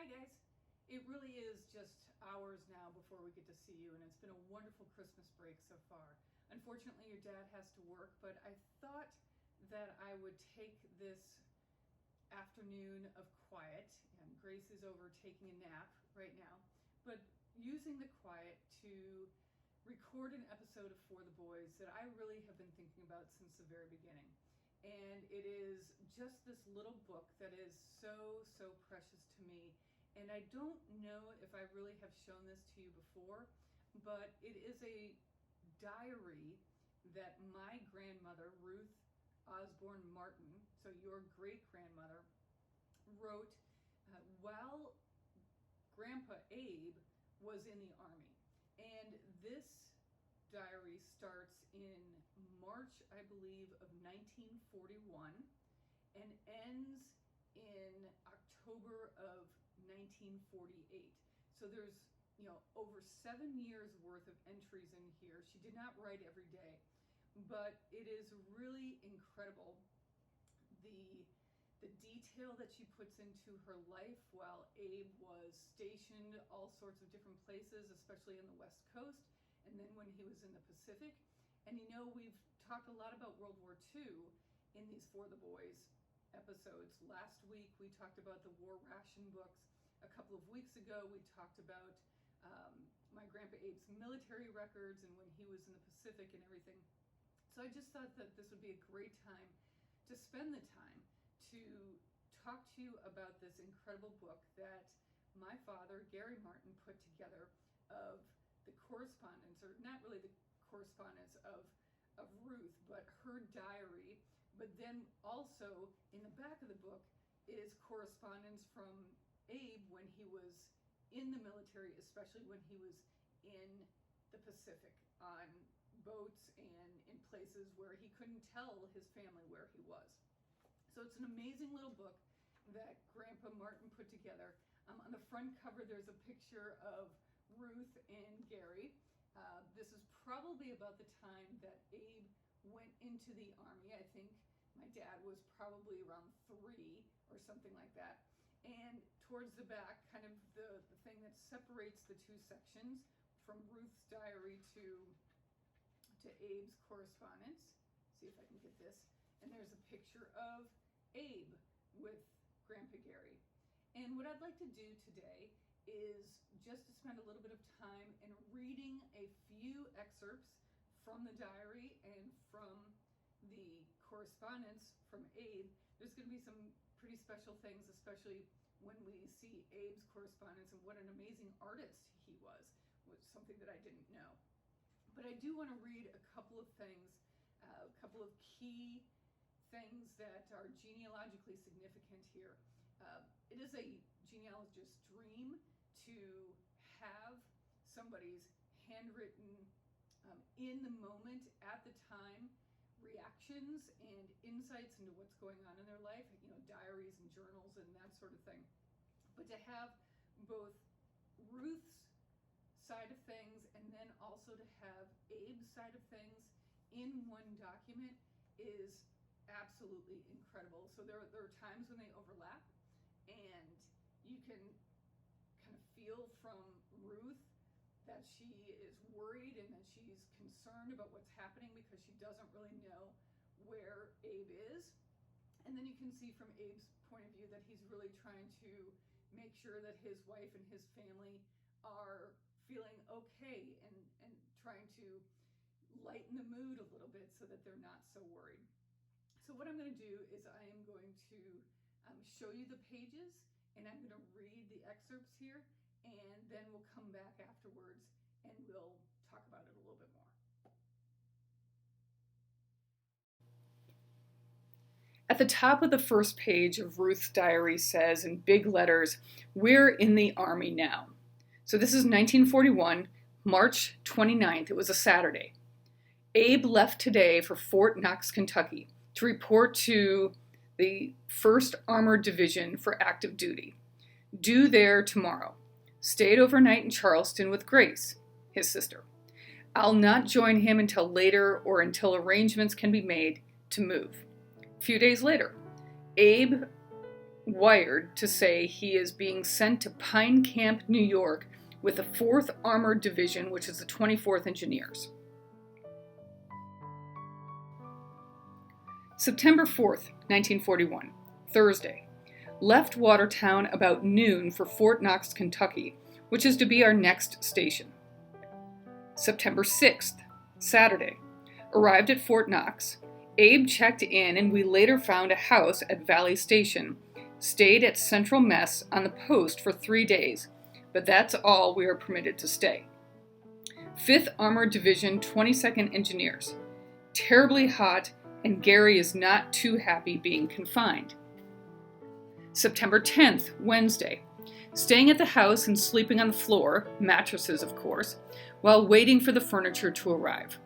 Hi guys. It really is just hours now before we get to see you, and it's been a wonderful Christmas break so far. Unfortunately, your dad has to work, but I thought that I would take this afternoon of quiet, and Grace is over taking a nap right now, but using the quiet to record an episode of For the Boys that I really have been thinking about since the very beginning. And it is just this little book that is so precious to me. And I don't know if I really have shown this to you before, but it is a diary that my grandmother, Ruth Osborne Martin, so your great grandmother, wrote while Grandpa Abe was in the Army. And this diary starts in March, I believe, of 1941 and ends in October of 1948. So there's, over 7 years worth of entries in here. She did not write every day, but it is really incredible the detail that she puts into her life while Abe was stationed all sorts of different places, especially in the West Coast, and then when he was in the Pacific. And we've talked a lot about World War II in these For the Boys episodes. Last week we talked about the war ration books. A couple of weeks ago we talked about my Grandpa Abe's military records and when he was in the Pacific and everything. So I just thought that this would be a great time to spend the time to talk to you about this incredible book that my father, Gary Martin, put together of the correspondence, or not really the correspondence of Ruth, but her diary. But then also in the back of the book is correspondence from Abe when he was in the military, especially when he was in the Pacific on boats and in places where he couldn't tell his family where he was. So it's an amazing little book that Grandpa Martin put together. On the front cover, there's a picture of Ruth and Gary. This is probably about the time that Abe went into the Army. I think my dad was probably around 3 or something like that. And towards the back, kind of the thing that separates the two sections from Ruth's diary to Abe's correspondence. See if I can get this. And there's a picture of Abe with Grandpa Gary. And what I'd like to do today is just to spend a little bit of time in reading a few excerpts from the diary and from the correspondence from Abe. There's going to be some pretty special things, especially when we see Abe's correspondence and what an amazing artist he was something that I didn't know. But I do want to read a couple of things, a couple of key things that are genealogically significant here. It is a genealogist's dream to have somebody's handwritten, in the moment, at the time, reactions and insights into what's going on in their life, diaries and journals and that sort of thing. But to have both Ruth's side of things and then also to have Abe's side of things in one document is absolutely incredible. So there are times when they overlap, and you can kind of feel from Ruth that she is worried and that she's concerned about what's happening because she doesn't really know where Abe is. And then you can see from Abe's point of view that he's really trying to make sure that his wife and his family are feeling okay and trying to lighten the mood a little bit so that they're not so worried. So what I'm going to do is I am going to show you the pages, and I'm going to read the excerpts here, and then we'll come back afterwards and we'll talk about it a little bit more. At the top of the first page of Ruth's diary says in big letters, "We're in the Army now." So this is 1941, March 29th. It was a Saturday. Abe left today for Fort Knox, Kentucky, to report to the 1st Armored Division for active duty. Due there tomorrow. Stayed overnight in Charleston with Grace, his sister. I'll not join him until later or until arrangements can be made to move. A few days later, Abe wired to say he is being sent to Pine Camp, New York with the 4th Armored Division, which is the 24th Engineers. September 4th, 1941, Thursday. Left Watertown about noon for Fort Knox, Kentucky, which is to be our next station. September 6th, Saturday. Arrived at Fort Knox. Abe checked in and we later found a house at Valley Station. Stayed at Central Mess on the post for 3 days, but that's all we are permitted to stay. 5th Armored Division, 22nd Engineers. Terribly hot, and Gary is not too happy being confined. September 10th, Wednesday. Staying at the house and sleeping on the floor, mattresses of course, while waiting for the furniture to arrive.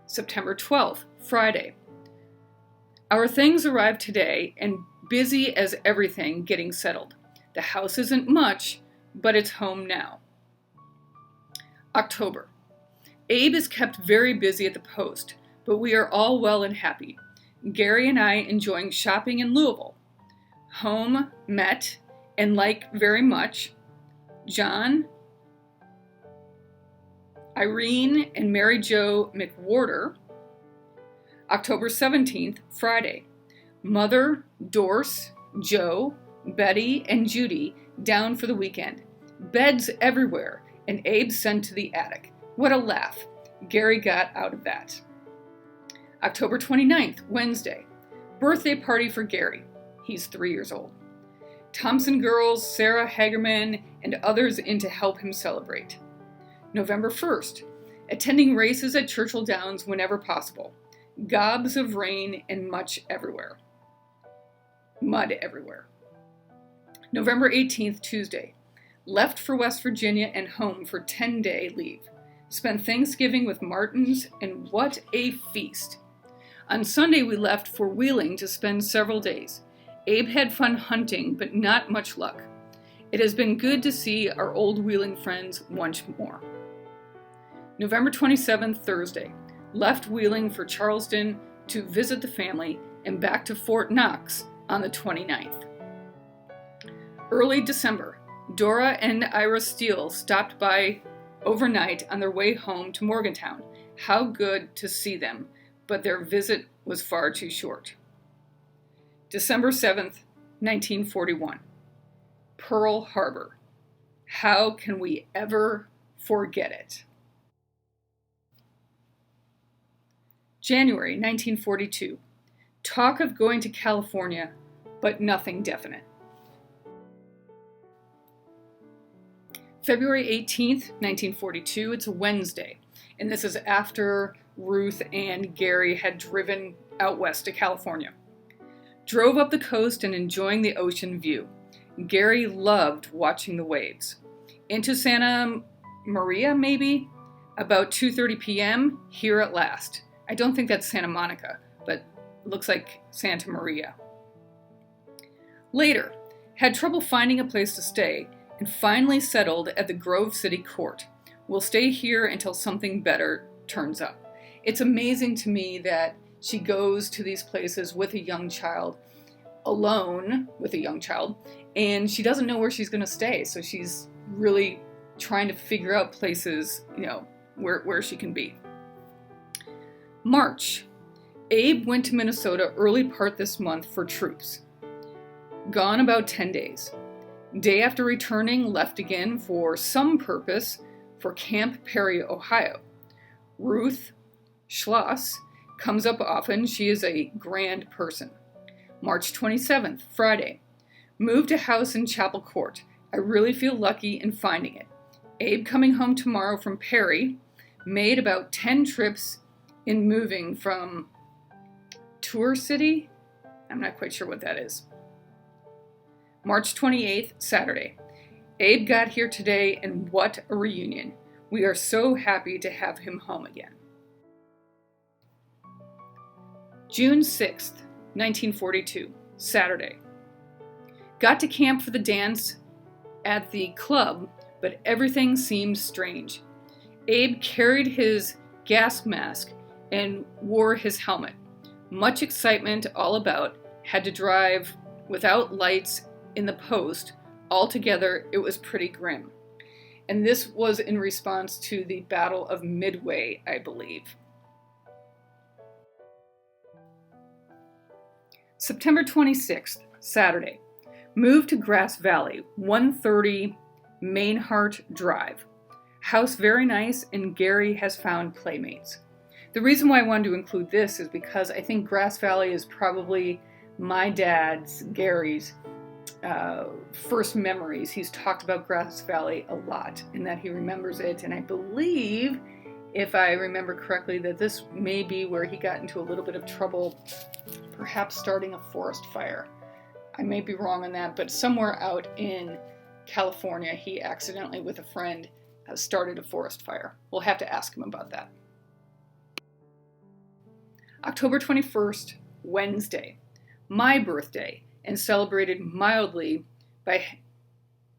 September 12th, Friday. Our things arrived today and busy as everything getting settled. The house isn't much, but it's home now. October. Abe is kept very busy at the post, but we are all well and happy. Gary and I enjoying shopping in Louisville. Home, met, and like very much, John, Irene, and Mary Jo McWhorter. October 17th, Friday. Mother, Dorce, Joe, Betty, and Judy down for the weekend. Beds everywhere, and Abe sent to the attic. What a laugh Gary got out of that. October 29th, Wednesday. Birthday party for Gary. He's 3 years old. Thompson girls, Sarah Hagerman, and others in to help him celebrate. November 1st. Attending races at Churchill Downs whenever possible. Gobs of rain and mud everywhere. November 18th, Tuesday. Left for West Virginia and home for 10-day leave. Spent Thanksgiving with Martins, and what a feast. On Sunday we left for Wheeling to spend several days. Abe had fun hunting, but not much luck. It has been good to see our old Wheeling friends once more. November 27th, Thursday. Left Wheeling for Charleston to visit the family and back to Fort Knox on the 29th. Early December. Dora and Ira Steele stopped by overnight on their way home to Morgantown. How good to see them, but their visit was far too short. December 7th, 1941. Pearl Harbor. How can we ever forget it? January 1942. Talk of going to California, but nothing definite. February 18th, 1942. It's a Wednesday, and this is after Ruth and Gary had driven out west to California. Drove up the coast and enjoying the ocean view. Gary loved watching the waves. Into Santa Maria, maybe? About 2:30 p.m., here at last. I don't think that's Santa Monica, but it looks like Santa Maria. Later, had trouble finding a place to stay and finally settled at the Grove City Court. We'll stay here until something better turns up. It's amazing to me that she goes to these places with a young child, alone with a young child, and she doesn't know where she's going to stay. So she's really trying to figure out places, where she can be. March. Abe went to Minnesota early part this month for troops. Gone about 10 days. Day after returning, left again for some purpose for Camp Perry, Ohio. Ruth Schloss comes up often. She is a grand person. March 27th, Friday. Moved a house in Chapel Court. I really feel lucky in finding it. Abe coming home tomorrow from Perry. Made about 10 trips in moving from Tour City. I'm not quite sure what that is. March 28th, Saturday. Abe got here today, and what a reunion. We are so happy to have him home again. June 6th, 1942, Saturday. Got to camp for the dance at the club, but everything seemed strange. Abe carried his gas mask and wore his helmet. Much excitement all about. Had to drive without lights in the post. Altogether, it was pretty grim. And this was in response to the Battle of Midway, I believe. September 26th, Saturday. Moved to Grass Valley, 130 Mainhart Drive. House very nice, and Gary has found playmates. The reason why I wanted to include this is because I think Grass Valley is probably my dad's, Gary's, first memories. He's talked about Grass Valley a lot and that he remembers it, and I believe, if I remember correctly, that this may be where he got into a little bit of trouble, perhaps starting a forest fire. I may be wrong on that, but somewhere out in California, he accidentally, with a friend, started a forest fire. We'll have to ask him about that. October 21st, Wednesday, my birthday, and celebrated mildly by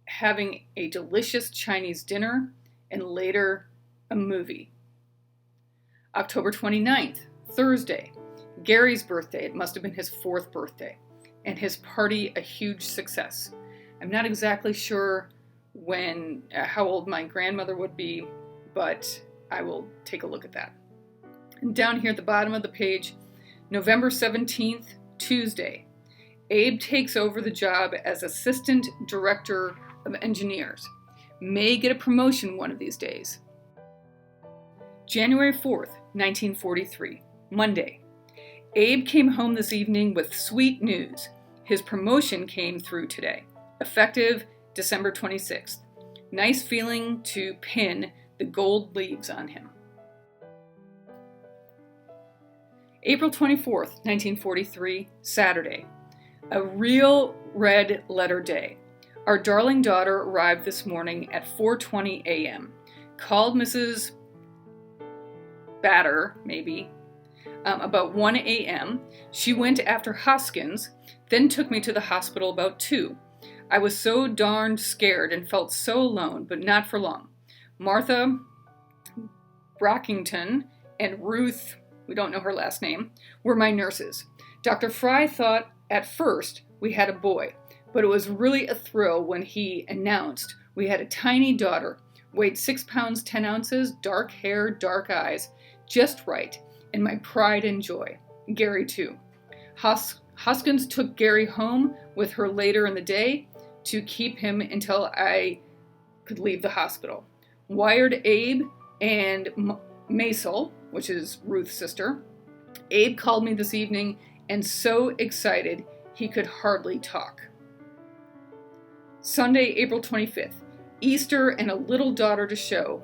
having a delicious Chinese dinner and later a movie. October 29th, Thursday, Gary's birthday. It must have been his 4th birthday, and his party a huge success. I'm not exactly sure how old my grandmother would be, but I will take a look at that. And down here at the bottom of the page, November 17th, Tuesday, Abe takes over the job as Assistant Director of Engineers. May get a promotion one of these days. January 4th, 1943, Monday. Abe came home this evening with sweet news. His promotion came through today, effective December 26th. Nice feeling to pin the gold leaves on him. April 24th, 1943, Saturday. A real red letter day. Our darling daughter arrived this morning at 4:20 a.m. Called Mrs. Batter, maybe, about 1 a.m. She went after Hoskins, then took me to the hospital about 2. I was so darned scared and felt so alone, but not for long. Martha Brockington and Ruth, we don't know her last name, were my nurses. Dr. Fry thought at first we had a boy, but it was really a thrill when he announced we had a tiny daughter, weighed 6 pounds 10 ounces, dark hair, dark eyes, just right, and my pride and joy. Gary too. Hoskins took Gary home with her later in the day to keep him until I could leave the hospital. Wired Abe and Maisel, which is Ruth's sister. Abe called me this evening and so excited he could hardly talk. Sunday, April 25th, Easter and a little daughter to show.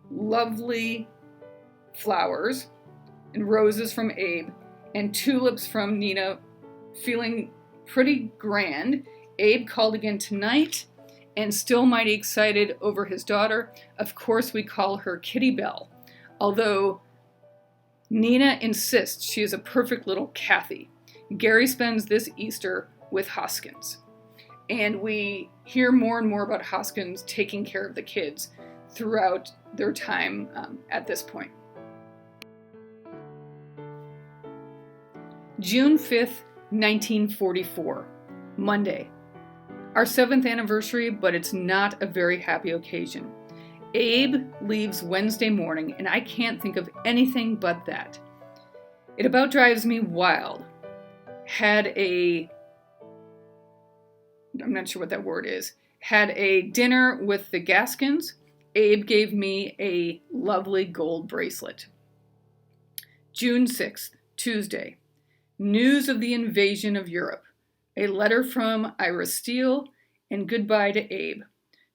Lovely flowers and roses from Abe and tulips from Nina. Feeling pretty grand. Abe called again tonight and still mighty excited over his daughter. Of course, we call her Kitty Bell, although Nina insists she is a perfect little Kathy. Gary spends this Easter with Hoskins. And we hear more and more about Hoskins taking care of the kids throughout their time at this point. June 5th, 1944, Monday. Our 7th anniversary, but it's not a very happy occasion. Abe leaves Wednesday morning, and I can't think of anything but that. It about drives me wild. I'm not sure what that word is. Had a dinner with the Gaskins. Abe gave me a lovely gold bracelet. June 6th, Tuesday. News of the invasion of Europe. A letter from Ira Steele and goodbye to Abe.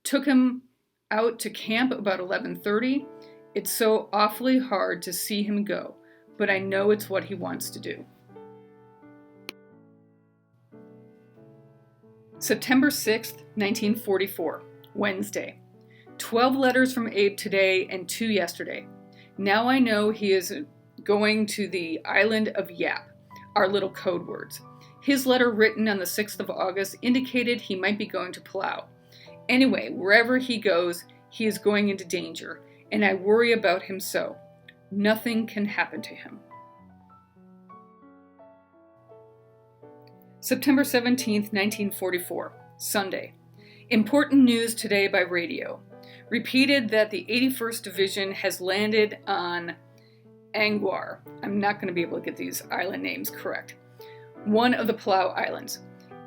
Took him out to camp about 11:30. It's so awfully hard to see him go, but I know it's what he wants to do. September 6th, 1944, Wednesday. 12 letters from Abe today and 2 yesterday. Now I know he is going to the island of Yap, our little code words. His letter written on the 6th of August indicated he might be going to Palau. Anyway, wherever he goes, he is going into danger, and I worry about him so. Nothing can happen to him. September 17th, 1944, Sunday. Important news today by radio. Repeated that the 81st Division has landed on Anguar. I'm not going to be able to get these island names correct. One of the Palau Islands.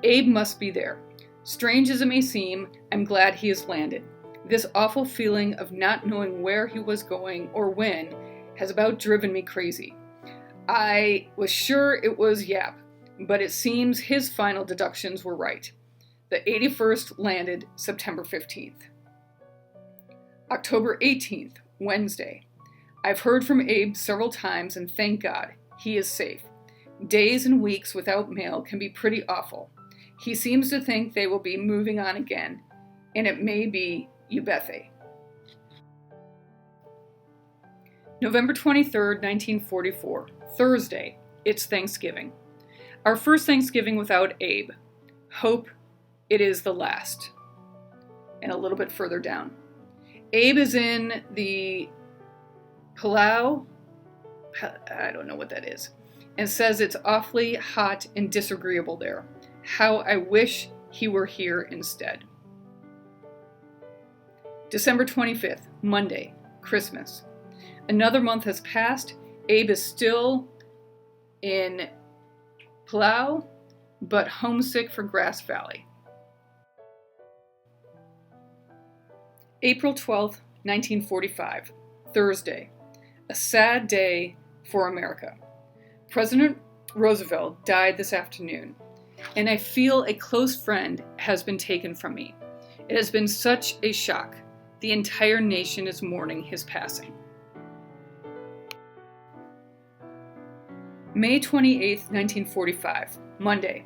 Abe must be there. Strange as it may seem, I'm glad he has landed. This awful feeling of not knowing where he was going or when has about driven me crazy. I was sure it was Yap, but it seems his final deductions were right. The 81st landed September 15th. October 18th, Wednesday. I've heard from Abe several times and thank God he is safe. Days and weeks without mail can be pretty awful. He seems to think they will be moving on again, and it may be Ubethe. November 23rd, 1944, Thursday. It's Thanksgiving. Our first Thanksgiving without Abe. Hope it is the last. And a little bit further down. Abe is in the Palau, I don't know what that is, and says it's awfully hot and disagreeable there. How I wish he were here instead. December 25th, Monday, Christmas. Another month has passed. Abe is still in Palau, but homesick for Grass Valley. April 12th, 1945, Thursday. A sad day for America. President Roosevelt died this afternoon, and I feel a close friend has been taken from me. It has been such a shock. The entire nation is mourning his passing. May 28th, 1945, Monday.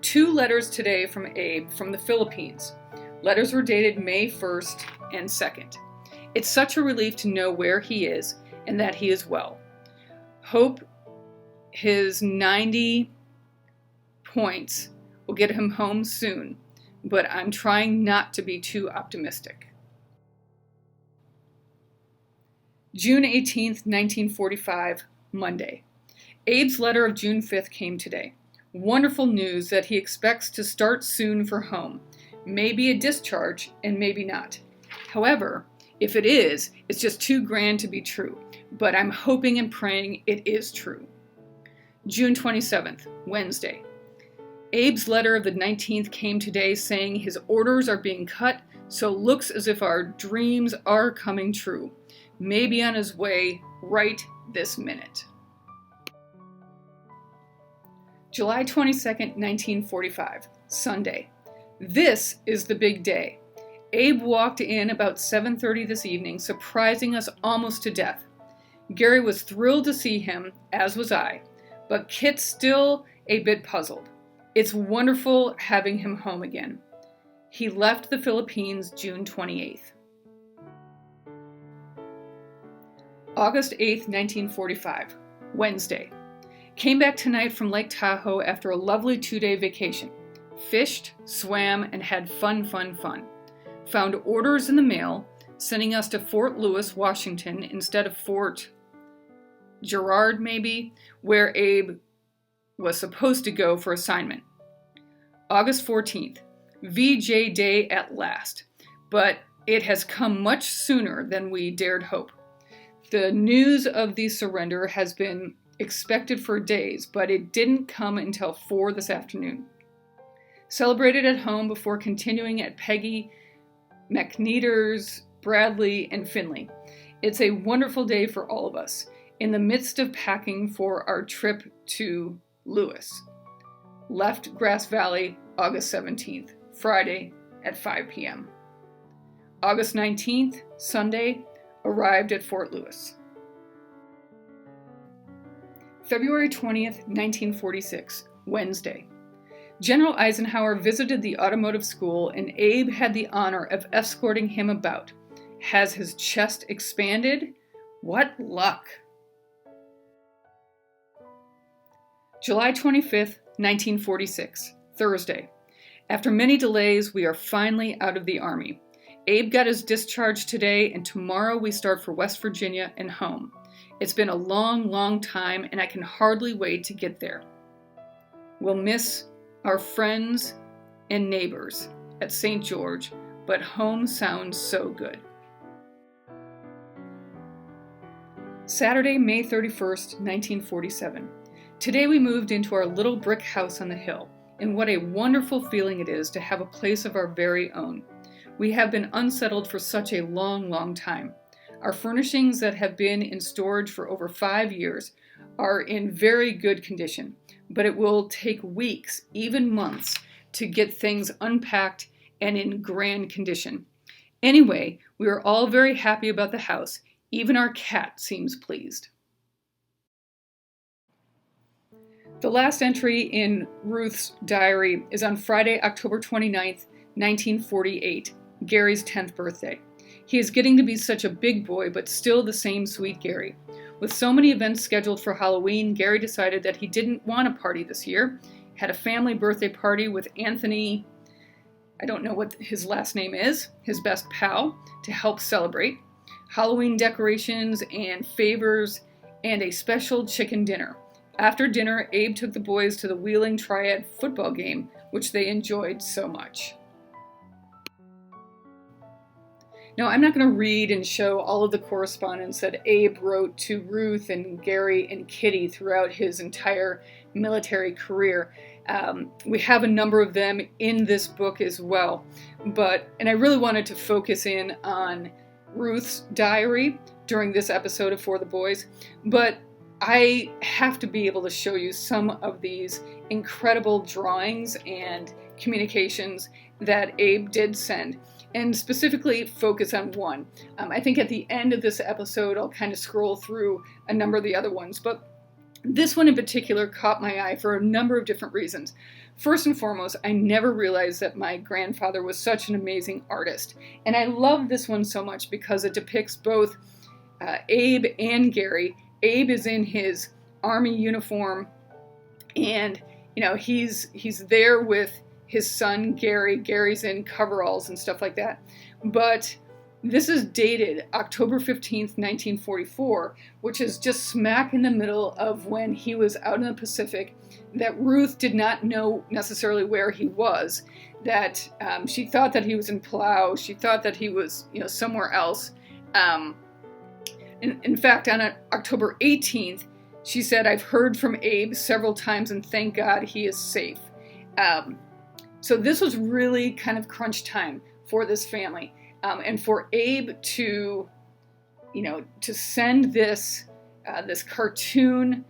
2 letters today from Abe from the Philippines. Letters were dated May 1st and 2nd. It's such a relief to know where he is and that he is well. Hope his 90 points will get him home soon, but I'm trying not to be too optimistic. June 18th, 1945, Monday. Abe's letter of June 5th came today. Wonderful news that he expects to start soon for home. Maybe a discharge and maybe not. However, if it is, it's just too grand to be true, but I'm hoping and praying it is true. June 27th, Wednesday. Abe's letter of the 19th came today saying his orders are being cut, so looks as if our dreams are coming true. Maybe on his way right this minute. July 22nd, 1945, Sunday. This is the big day. Abe walked in about 7:30 this evening, surprising us almost to death. Gary was thrilled to see him, as was I, but Kit's still a bit puzzled. It's wonderful having him home again. He left the Philippines June 28th. August 8th, 1945, Wednesday. Came back tonight from Lake Tahoe after a lovely 2-day vacation. Fished, swam, and had fun. Found orders in the mail, sending us to Fort Lewis, Washington, instead of Fort Girard, maybe, where Abe was supposed to go for assignment. August 14th, VJ Day at last, but it has come much sooner than we dared hope. The news of the surrender has been expected for days, but it didn't come until 4 this afternoon. Celebrated at home before continuing at Peggy, McNeater's, Bradley, and Finley. It's a wonderful day for all of us, in the midst of packing for our trip to Lewis. Left Grass Valley August 17th, Friday at 5 p.m. August 19th, Sunday, arrived at Fort Lewis. February 20th, 1946, Wednesday. General Eisenhower visited the automotive school and Abe had the honor of escorting him about. Has his chest expanded? What luck! July 25th, 1946, Thursday. After many delays, we are finally out of the Army. Abe got his discharge today, and tomorrow we start for West Virginia and home. It's been a long time, and I can hardly wait to get there. We'll miss our friends and neighbors at St. George, but home sounds so good. Saturday, May 31st, 1947. Today we moved into our little brick house on the hill, and what a wonderful feeling it is to have a place of our very own. We have been unsettled for such a long, long time. Our furnishings that have been in storage for over 5 years are in very good condition, but it will take weeks, even months, to get things unpacked and in grand condition. Anyway, we are all very happy about the house. Even our cat seems pleased. The last entry in Ruth's diary is on Friday, October 29th, 1948, Gary's 10th birthday. He is getting to be such a big boy, but still the same sweet Gary. With so many events scheduled for Halloween, Gary decided that he didn't want a party this year. Had a family birthday party with Anthony, I don't know what his last name is, his best pal, to help celebrate. Halloween decorations and favors, and a special chicken dinner. After dinner, Abe took the boys to the Wheeling Triad football game, which they enjoyed so much. Now, I'm not going to read and show all of the correspondence that Abe wrote to Ruth and Gary and Kitty throughout his entire military career. We have a number of them in this book as well, and I really wanted to focus in on Ruth's diary during this episode of For the Boys, but I have to be able to show you some of these incredible drawings and communications that Abe did send, and specifically focus on one. I think at the end of this episode, I'll kind of scroll through a number of the other ones, but this one in particular caught my eye for a number of different reasons. First and foremost, I never realized that my grandfather was such an amazing artist, and I love this one so much because it depicts both Abe and Gary. Abe is in his army uniform, and he's there with his son Gary. Gary's in coveralls and stuff like that. But this is dated October 15th, 1944, which is just smack in the middle of when he was out in the Pacific, that Ruth did not know necessarily where he was, that she thought that he was in Palau, she thought that he was somewhere else. In fact, on October 18th, she said, "I've heard from Abe several times and thank God he is safe." So this was really kind of crunch time for this family. And for Abe to send this cartoon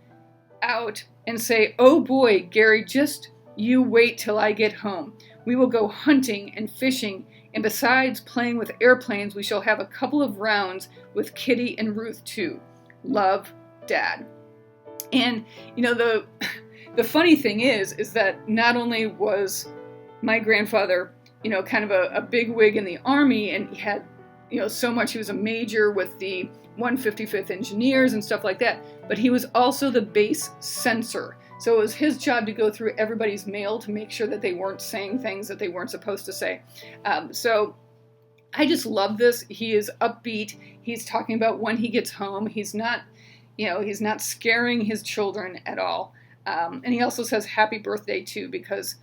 out and say, "Oh boy, Gary, just you wait till I get home. We will go hunting and fishing, and besides playing with airplanes, we shall have a couple of rounds with Kitty and Ruth too. Love, Dad." And the funny thing is that not only was my grandfather kind of a big wig in the Army, and he had, so much, he was a major with the 155th Engineers and stuff like that, but he was also the base censor. So it was his job to go through everybody's mail to make sure that they weren't saying things that they weren't supposed to say. So I just love this. He is upbeat. He's talking about when he gets home. He's not scaring his children at all. And he also says happy birthday too, because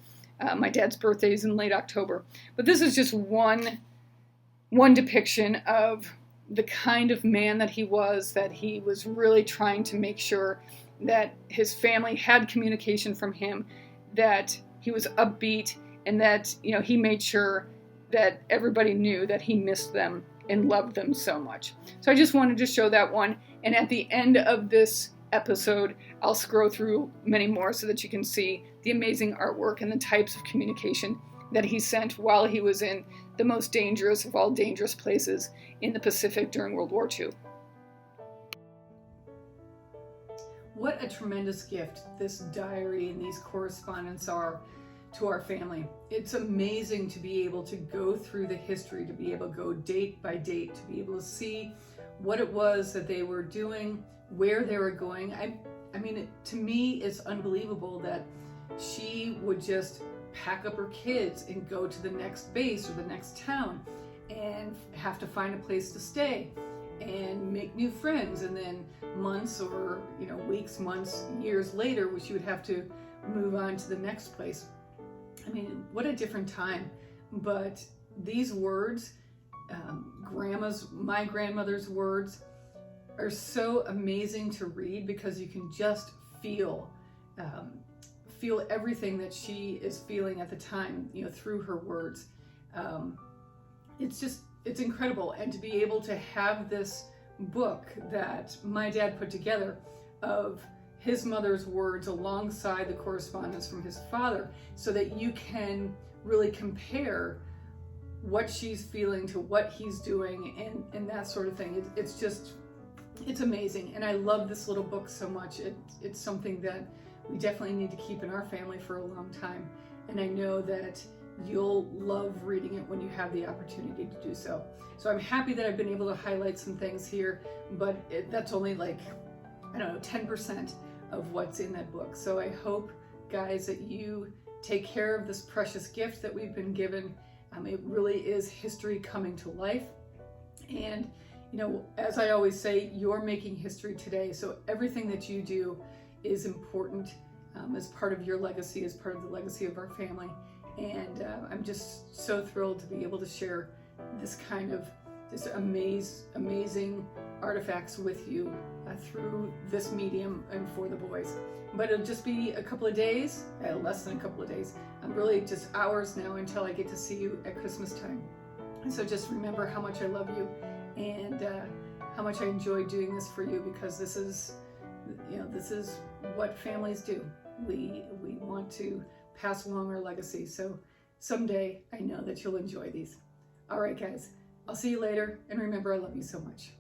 my dad's birthday is in late October. But this is just one depiction of the kind of man that he was really trying to make sure that his family had communication from him, that he was upbeat, and that he made sure that everybody knew that he missed them and loved them so much. So I just wanted to show that one. And at the end of this episode, I'll scroll through many more so that you can see the amazing artwork and the types of communication that he sent while he was in the most dangerous of all dangerous places in the Pacific during World War II. What a tremendous gift this diary and these correspondence are to our family. It's amazing to be able to go through the history, to be able to go date by date, to be able to see what it was that they were doing, where they were going. I mean, to me, it's unbelievable that she would just pack up her kids and go to the next base or the next town and have to find a place to stay and make new friends, and then months or weeks, months, years later, she would have to move on to the next place. I mean, what a different time. But these words, my grandmother's words, are so amazing to read because you can just um, feel everything that she is feeling at the time, through her words. Um, it's incredible. And to be able to have this book that my dad put together of his mother's words alongside the correspondence from his father, so that you can really compare what she's feeling to what he's doing and that sort of thing. It's amazing. And I love this little book so much. It's something that we definitely need to keep in our family for a long time. And I know that you'll love reading it when you have the opportunity to do so. So I'm happy that I've been able to highlight some things here, but that's only like, 10% of what's in that book. So I hope, guys, that you take care of this precious gift that we've been given. It really is history coming to life. And, as I always say, you're making history today. So everything that you do is important as part of your legacy, as part of the legacy of our family. And I'm just so thrilled to be able to share this kind of amazing artifacts with you through this medium and for the boys. But it'll just be a couple of days, less than a couple of days. Really just hours now until I get to see you at Christmas time. And so just remember how much I love you and how much I enjoy doing this for you, because this is what families do. We want to pass along our legacy. So someday I know that you'll enjoy these. All right, guys, I'll see you later. And remember, I love you so much.